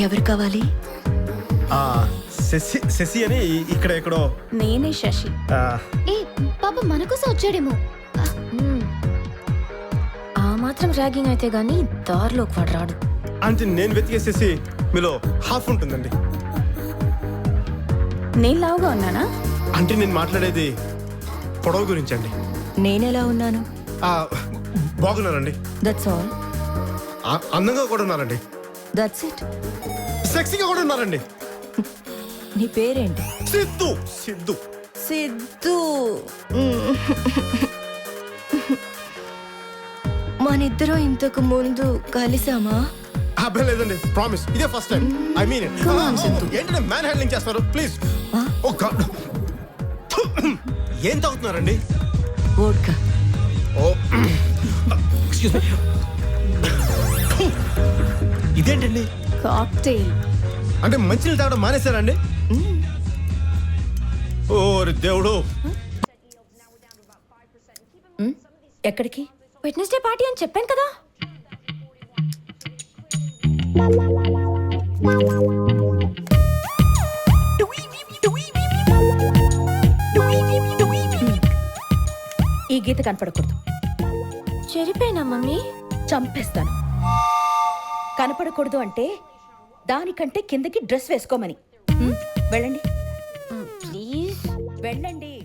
ఎవరు కావాలి? శశి అని ఇక్కడ ఎక్కడో. నేనే శశి. ఏ పాప మన కోసం వచ్చాడేమో. ఆ మాత్రం ర్యాగింగ్ అయితే గానీ దారిలోకి వాడు రాడు. అంటే నేను వెతికే శశి మీలో హాఫ్ ఉంటుందండి. నేను లావుగా ఉన్నానా? అంటే నేను మాట్లాడేది పొడవు గురించి అండి. నేనెలా ఉన్నాను? బాగున్నారండి. That's all. అందంగా కూడా ఉన్నారండి. That's it. సెక్సీగా కూడా ఉన్నారండి. నీ పేరేంటి? సిద్ధు. సిద్ధు. సిద్ధు. మనిద్దరం ఇంతకు ముందు కలిసామా? అబ్బాయి లేదండి, ప్రామిస్. ఇదే ఫస్ట్ టైం. ఐ మీన్ ఏంటంటే మ్యాన్ హ్యాండ్లింగ్ చేస్తారు ప్లీజ్. ఓ గాడ్, ఏం తాగుతున్నారండి? వోడ్కా. ఓ ఎక్స్క్యూజ్ మీ. ఇదేంటండి? కాక్టైల్. అంటే మంచినీళ్ళు తాగడం మానేశారండి? ఓరి దేవుడు. ఎక్కడికి? వెడ్నెస్డే పార్టీ అని చెప్పాను కదా. ఈ గీత కనపడకూడదు. చెరిపోయినా మమ్మీ. చంపేస్తాను. కనపడకూడదు అంటే దానికంటే కిందకి డ్రెస్ వేసుకోమని. వెళ్ళండి ప్లీజ్, వెళ్ళండి.